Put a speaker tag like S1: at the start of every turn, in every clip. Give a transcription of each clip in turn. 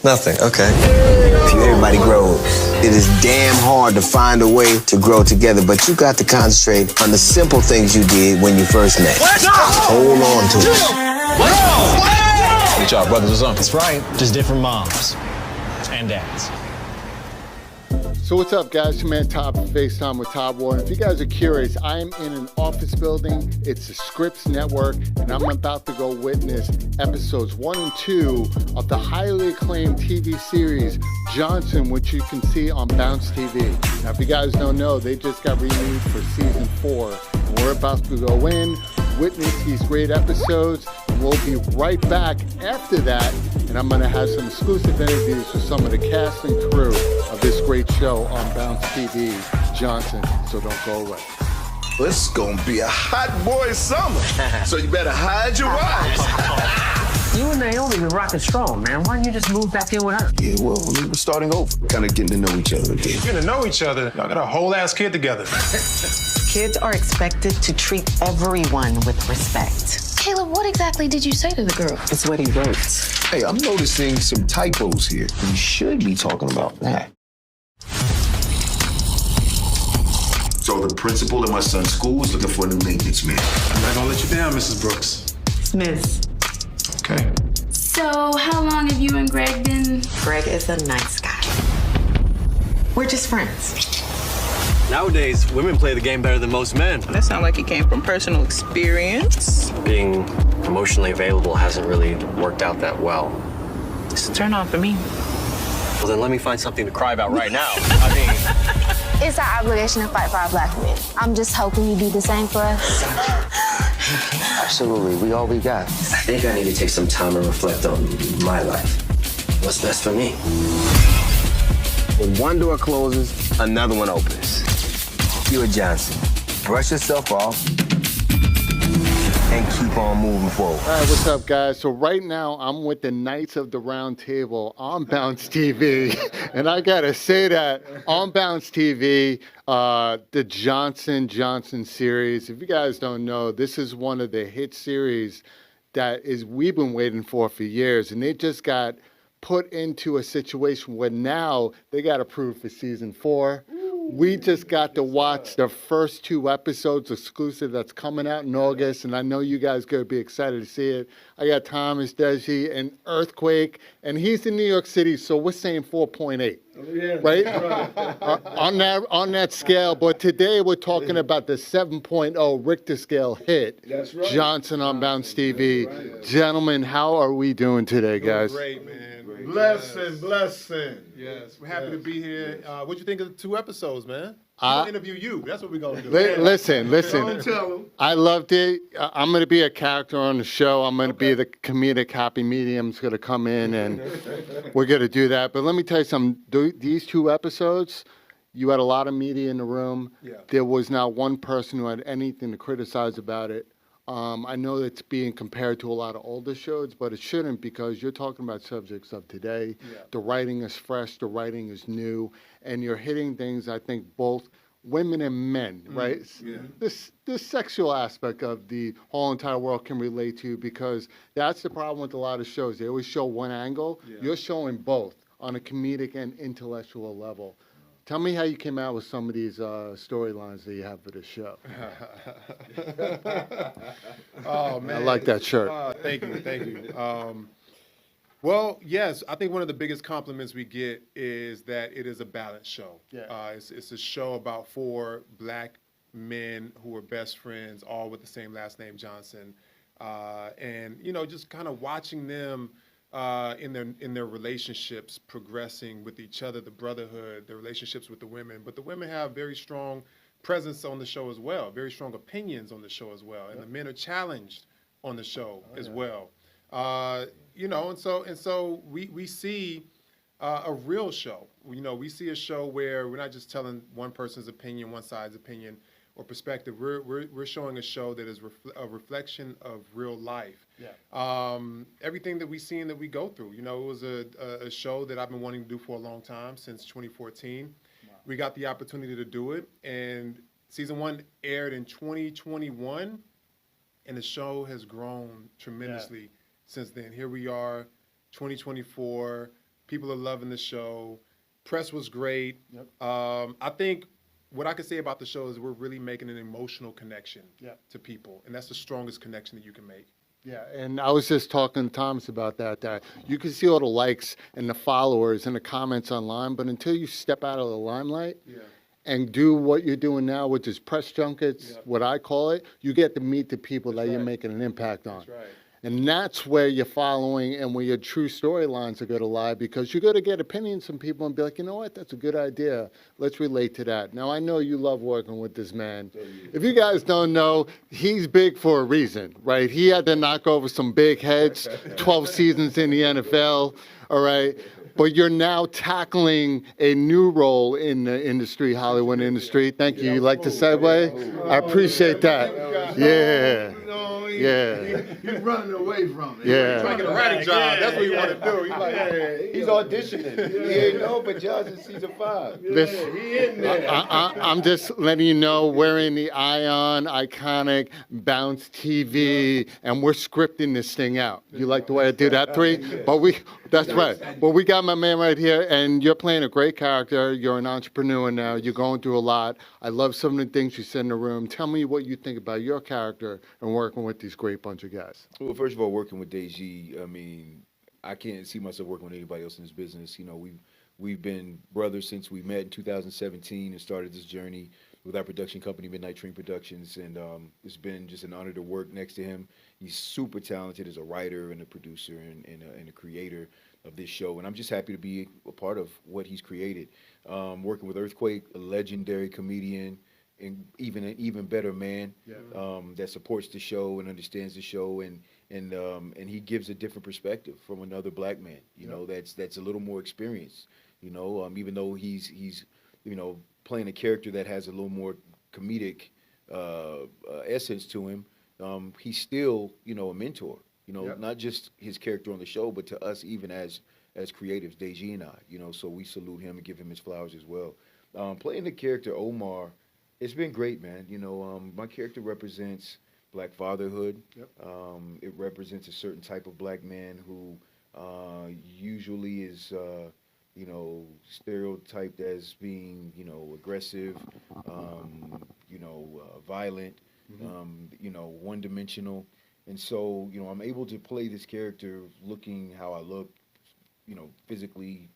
S1: Nothing, okay.
S2: Everybody grows. It is damn hard to find a way to grow together, but you got to concentrate on the simple things you did when you first met. Hold on to it.
S3: Good job, brothers or something.
S4: That's right. Just different moms and dads.
S5: So what's up, guys? It's your man Todd from FaceTime with Todd Wharton. If you guys are curious, I'm in an office building. It's the Scripps Network, and I'm about to go witness episodes 1 and 2 of the highly acclaimed TV series Johnson, which you can see on bouncetv. Now, if you guys don't know, they just got renewed for season 4, and we're about to go in, witness these great episodes, and we'll be right back after that, and I'm going to have some exclusive interviews with some of the cast and crew of this great show on Bounce TV, Johnson, so don't go away.
S6: This is gonna be a hot boy summer, so you better hide your wives.
S7: You and Naomi been rocking strong, man. Why don't you just move back in with her?
S6: Yeah, well, we were starting over, kind of getting to know each other again.
S3: Getting to know each other. Y'all got a whole ass kid together.
S8: Kids are expected to treat everyone with respect.
S9: Caleb, what exactly did you say to the girl?
S8: It's what he wrote.
S6: Hey, I'm noticing some typos here. We should be talking about that. So the principal at my son's school is looking for a new maintenance man.
S3: I'm not gonna let you down, Mrs. Brooks.
S8: Smith.
S6: Okay.
S9: So, how long have you and Greg been?
S8: Greg is a nice guy. We're just friends.
S4: Nowadays, women play the game better than most men.
S10: That sounds like it came from personal experience.
S4: Being emotionally available hasn't really worked out that well.
S10: It's a turn on for me.
S4: Well, then let me find something to cry about right now. I mean,
S9: It's our obligation to fight for our black men. I'm just hoping you do the same for us.
S1: Absolutely, we all we got.
S4: I think I need to take some time and reflect on my life. What's best for me?
S2: When one door closes, another one opens. You a Johnson. Brush yourself off and keep on moving forward.
S5: All right, what's up, guys? So right now, I'm with the Knights of the Round Table on Bounce TV. And I got to say that on Bounce TV, the Johnson series, if you guys don't know, this is one of the hit series that we've been waiting for years. And they just got put into a situation where now they got approved for season 4. We just got to watch the first 2 episodes exclusive that's coming out in August, and I know you guys going to be excited to see it. I got Thomas, Deji, and Earthquake, and he's in New York City, so we're saying 4.8, right? On that scale. But today we're talking about the 7.0 Richter scale hit, that's right. Johnson on Bounce TV. Right. Gentlemen, how are we doing today, guys?
S3: Great, man.
S5: Blessing.
S3: Yes, we're happy to be here. What'd you think of the 2 episodes, man? I'll interview you. That's what we're going to do.
S5: Listen. I loved it. I'm going to be a character on the show. I'm going to be the comedic happy medium's going to come in, and we're going to do that. But let me tell you something. These 2 episodes, you had a lot of media in the room. Yeah. There was not one person who had anything to criticize about it. I know it's being compared to a lot of older shows, but it shouldn't, because you're talking about subjects of today. Yeah. The writing is fresh, the writing is new, and you're hitting things, I think, both women and men, right? Yeah. This sexual aspect of the whole entire world can relate to, because that's the problem with a lot of shows. They always show one angle. Yeah. You're showing both on a comedic and intellectual level. Tell me how you came out with some of these storylines that you have for the show.
S3: Oh, man.
S5: I like that shirt.
S3: Thank you. Well, yes, I think one of the biggest compliments we get is that it is a balanced show. Yeah. It's a show about 4 black men who are best friends, all with the same last name, Johnson. And, just kind of watching them in their relationships progressing with each other, the brotherhood, the relationships with the women. But the women have very strong presence on the show as well, very strong opinions on the show as well. And the men are challenged on the show as well. And so we see a real show. We see a show where we're not just telling one person's opinion, one side's opinion or perspective. We're showing a show that is a reflection of real life. Yeah. Everything that we see and that we go through. It was a show that I've been wanting to do for a long time, since 2014. Wow. We got the opportunity to do it, and season 1 aired in 2021, and the show has grown tremendously since then. Here we are, 2024. People are loving the show. Press was great.
S5: Yep.
S3: I think what I can say about the show is we're really making an emotional connection to people, and that's the strongest connection that you can make.
S5: Yeah, and I was just talking to Thomas about that you can see all the likes and the followers and the comments online, but until you step out of the limelight and do what you're doing now, which is press junkets, what I call it, you get to meet the people that you're making an impact on.
S3: That's right.
S5: And that's where your following and where your true storylines are going to lie, because you're going to get opinions from people and be like, you know what, that's a good idea. Let's relate to that. Now, I know you love working with this man. If you guys don't know, he's big for a reason, right? He had to knock over some big heads, 12 seasons in the NFL, all right? But you're now tackling a new role in the industry, Hollywood industry. Thank you. You like to segue? I appreciate that. Yeah. Yeah.
S6: He's running away from it.
S5: Yeah.
S3: Trying to get a writing job. That's what he want to do. He's like,
S2: He's auditioning. He ain't know, but Johnson season 5.
S6: He in there.
S5: I'm just letting you know we're in the Ion iconic Bounce TV, and we're scripting this thing out. You like the way I do that, 3? But that's right. Well, we got my man right here, and you're playing a great character. You're an entrepreneur now. You're going through a lot. I love some of the things you said in the room. Tell me what you think about your character and working with these great bunch of guys.
S11: Well, first of all, working with Deji, I mean, I can't see myself working with anybody else in this business. You know, we've been brothers since we met in 2017 and started this journey with our production company, Midnight Train Productions, and it's been just an honor to work next to him. He's super talented as a writer and a producer and a creator of this show, and I'm just happy to be a part of what he's created. Working with Earthquake, a legendary comedian, and an even better man that supports the show and understands the show, and he gives a different perspective from another black man. You know, that's a little more experienced. You know, even though he's playing a character that has a little more comedic essence to him, he's still a mentor. You know, not just his character on the show, but to us even as creatives, Deji and I. You know, so we salute him and give him his flowers as well. Playing the character Omar, it's been great, man. You know, my character represents black fatherhood. It represents a certain type of black man who usually is, stereotyped as being, aggressive, violent, one-dimensional. And so, I'm able to play this character looking how I look, physically,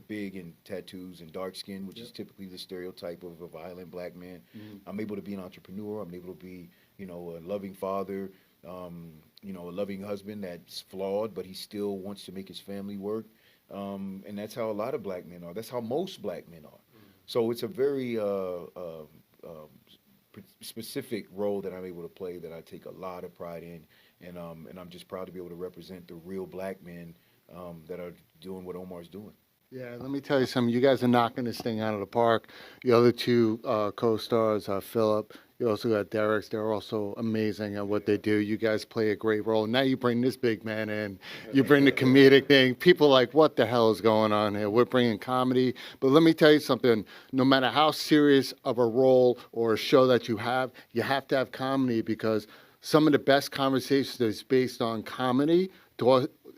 S11: big and tattoos and dark skin, which is typically the stereotype of a violent black man. I'm able to be an entrepreneur. I'm able to be, a loving father, a loving husband that's flawed, but he still wants to make his family work. And that's how a lot of black men are. That's how most black men are. So it's a very specific role that I'm able to play that I take a lot of pride in. And I'm just proud to be able to represent the real black men that are doing what Omar's doing.
S5: Yeah, let me tell you something. You guys are knocking this thing out of the park. The other two co-stars, Philip, you also got Derek. They're also amazing at what they do. You guys play a great role. Now you bring this big man in. You bring the comedic thing. People are like, what the hell is going on here? We're bringing comedy. But let me tell you something. No matter how serious of a role or a show that you have to have comedy, because some of the best conversations is based on comedy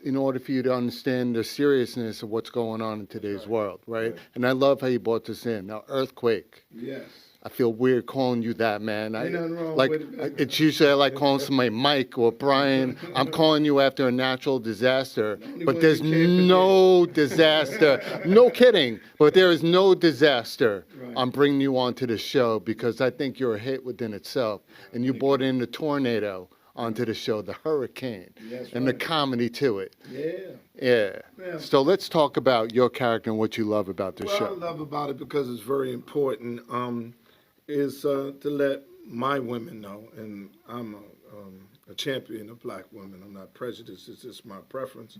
S5: in order for you to understand the seriousness of what's going on in today's world, right? And I love how you brought this in. Now, Earthquake.
S6: Yes.
S5: I feel weird calling you that, man.
S6: Ain't nothing wrong with it.
S5: It's usually I like calling somebody Mike or Brian. I'm calling you after a natural disaster, but there's no disaster. No kidding, but there is no disaster. I'm bringing you onto the show because I think you're a hit within itself, and you brought in the tornado onto the show, the hurricane, and the comedy to it. Yeah. So let's talk about your character and what you love about this show.
S6: What I love about it, because it's very important, is to let my women know, and I'm a champion of black women. I'm not prejudiced. It's just my preference.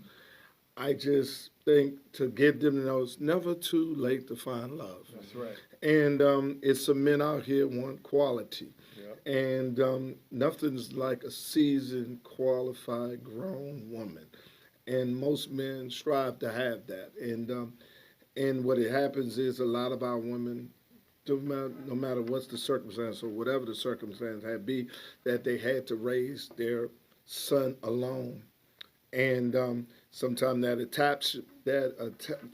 S6: I just think to get them to know it's never too late to find love.
S3: That's right.
S6: And it's some men out here want quality. And nothing's like a seasoned, qualified, grown woman. And most men strive to have that. And what it happens is a lot of our women, no matter what's the circumstance or whatever the circumstance had be, that they had to raise their son alone. And sometimes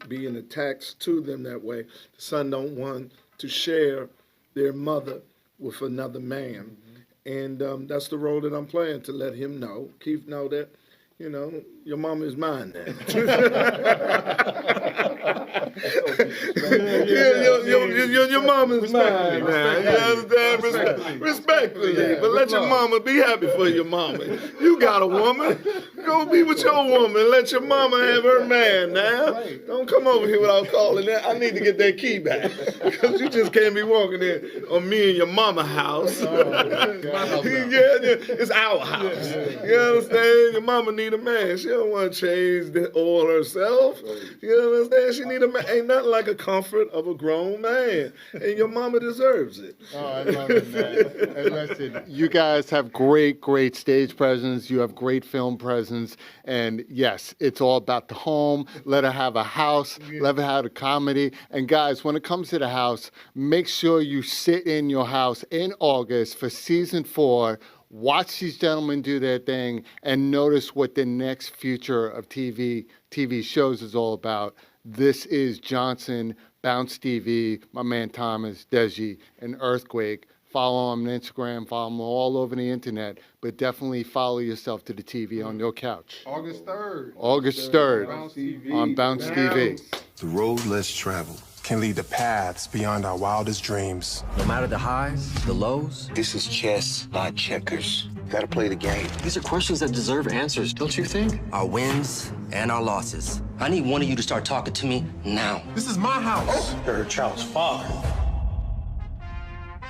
S6: being attached to them that way. The son don't want to share their mother with another man. And that's the role that I'm playing, to let him know, Keith know that, you know, your mama is mine now. Your mama's mine now. You understand? Respectfully. But let your mama be happy for your mama. You got a woman. Go be with your woman. Let your mama have her man now. Don't come over here without calling that. I need to get that key back. Because you just can't be walking in on me and your mama house. It's our house. You understand? Your mama need a man. She don't want to change the oil herself. You understand? She need a man. Ain't nothing like a comfort of a grown man. And your mama deserves it.
S5: Oh, I love it, man. And listen, you guys have great stage presence. You have great film presence. And yes, it's all about the home. Let her have a house. Let her have a comedy. And guys, when it comes to the house, make sure you sit in your house in August for season 4. Watch these gentlemen do their thing and notice what the next future of TV shows is all about. This is Johnson Bounce TV, my man Thomas, Deji, and Earthquake. Follow him on Instagram, follow him all over the internet, but definitely follow yourself to the TV on your couch.
S3: August 3rd.
S5: August 3rd
S3: Bounce TV.
S5: on Bounce TV.
S12: The road less traveled can lead to paths beyond our wildest dreams.
S4: No matter the highs, the lows.
S2: This is chess, not checkers. Gotta play the game.
S4: These are questions that deserve answers, don't you think?
S13: Our wins and our losses. I need one of you to start talking to me now.
S12: This is my house.
S2: You're her child's father.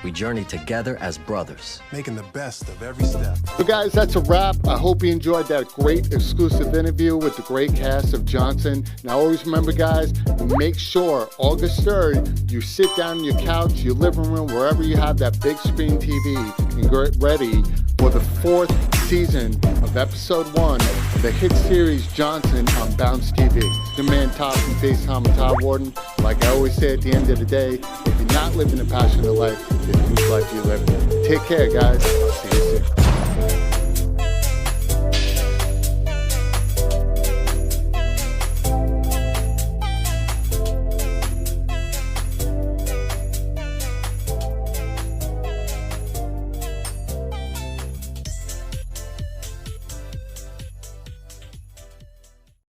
S13: We journey together as brothers.
S12: Making the best of every step.
S5: So guys, that's a wrap. I hope you enjoyed that great exclusive interview with the great cast of Johnson. Now always remember, guys, make sure August 3rd, you sit down on your couch, your living room, wherever you have that big screen TV, and get ready for the 4th season of episode 1 of the hit series Johnson on Bounce TV. The man Todd from FaceTime with Todd Wharton. Like I always say at the end of the day, if you're not living a passionate life, then whose life are you living? Take care, guys. See you soon.